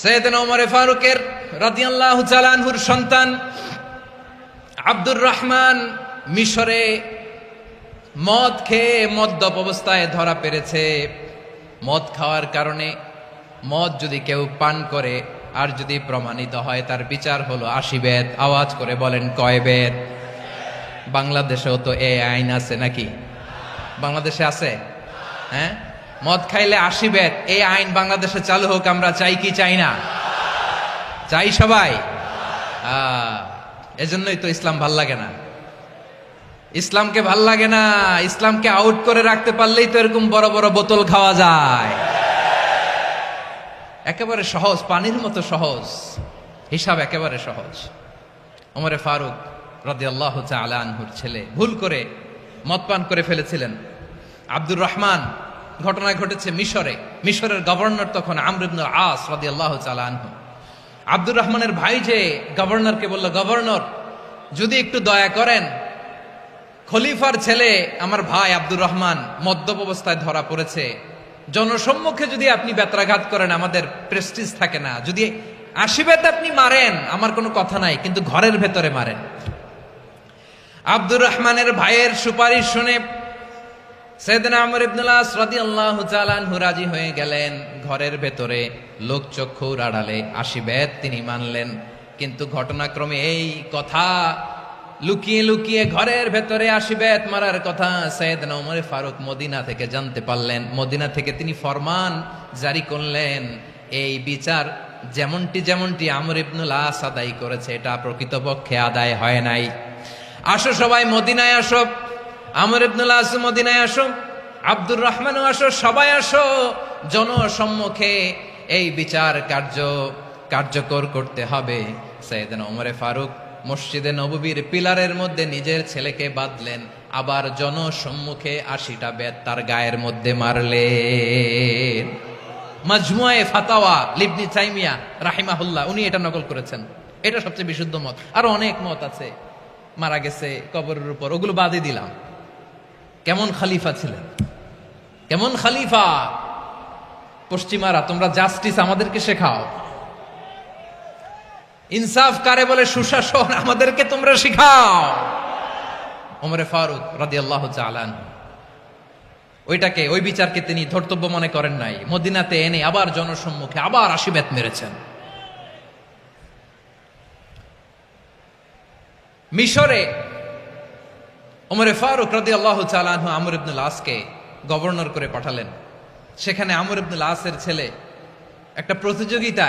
সাইয়েদনা ওমর ফারুকের রাদিয়াল্লাহু তাআলা আনহুর সন্তান আব্দুর রহমান মিশরে মদ খেয়ে মদ্যপ অবস্থায় ধরা পড়েছে। মদ খাওয়ার কারণে, মদ যদি কেউ পান করে আর যদি প্রমাণিত হয়, তার বিচার হলো ৮০ বেত। আওয়াজ করে বলেন কয় বেত? বাংলাদেশেও তো এই আইন আছে নাকি? বাংলাদেশে আছে? হ্যাঁ, মদ খাইলে ৮০ বেত, এই আইন বাংলাদেশে চালু হোক। আমরা চাই কি চাই না? চাই সবাই। এজন্যই তো ইসলাম ভাল লাগে না। ইসলামকে ভাল লাগে না। ইসলামকে আউট করে রাখতে পারলেই তো এরকম বড় বড় বোতল খাওয়া যায়। একেবারে সহজ, পানির মতো সহজ, হিসাব একেবারে সহজ। ওমর ফারুক রাদিয়াল্লাহু তাআলা আনহুর ছেলে ভুল করে মদ পান করে ফেলেছিলেন। আব্দুর রহমান, ঘটনা ঘটেছে মিশরে। মিশরের গভর্নর তখন আমর ইবনুল আস রাদিয়াল্লাহু তাআলা আনহু। আব্দুর রহমানের ভাই যে গভর্নরকে বলল, গভর্নর যদি একটু দয়া করেন, খলিফার ছেলে আমার ভাই আব্দুর রহমান মদ্যপ অবস্থায় ধরা পড়েছে, জনসম্মুখে যদি আপনি বেত্রাঘাত করেন আমাদের প্রেস্টিজ থাকে না, যদি ৮০ বেত আপনি মারেন আমার কোনো কথা নাই, কিন্তু ঘরের ভেতরে মারেন। আব্দুর রহমানের ভাইয়ের সুপারিশ শুনে সাইয়েদনা আমর ইবনুল আস রাদিয়াল্লাহু তাআলা আনহু রাজি হয়ে গেলেন। ঘরের ভেতরে লোকচক্ষুর আড়ালে ৮০ বেত তিনি মানলেন। কিন্তু ঘটনাক্রমে এই কথা লুকিয়ে লুকিয়ে ঘরের ভেতরে ৮০ বেত মারার কথা সাইয়েদনা ওমর ফারুক মদিনা থেকে জানতে পারলেন। মদিনা থেকে তিনি ফরমান জারি করলেন, এই বিচার যেমনটি আমর ইবনুল আস আদায় করেছে, এটা প্রকৃতপক্ষে আদায় হয় নাই। আসো সবাই মদিনায় আসো, আমর ইবনুল আস মদিনায় আসো, আব্দুর রহমানও আসো, সবাই আসো, জনসম্মুখে এই বিচার কার্যকর করতে হবে। সাইয়েদনা ওমর ফারুক মসজিদে নববীর পিলারের মধ্যে নিজের ছেলেকে বাঁধলেন, আবার জনসম্মুখে ৮০টা বেত তার গায়ের মধ্যে মারলেন। মাজমুয়ে ফাতাওয়া ইবনে তাইমিয়া রাহিমাহুল্লাহ উনি এটা নকল করেছেন। এটা সবচেয়ে বিশুদ্ধ মত। আরো অনেক মত আছে, মারা গেছে কবরের উপর, ওগুলো বাদই দিলাম। কেমন খলিফা ছিলেন, কেমন খলিফা! পশ্চিমারা তোমরা জাস্টিস আমাদেরকে শেখাও, ইনসাফ কারে বলে সুশাসন আমাদেরকে তোমরা শিখাও। ওমর ফারুক রাদিয়াল্লাহু তাআলা আনহু ওই বিচারকে তিনি ধর্তব্য মনে করেন নাই। মদিনাতে এনে আবার জনসম্মুখে আবার ৮০ বেত মেরেছেন। মিশরে ওমর ফারুক রাদিয়াল্লাহু তাআলা আনহু আমর ইবনুল আসকে গভর্নর করে পাঠালেন। সেখানে আমর ইবনুল আসের ছেলে একটা প্রতিযোগিতা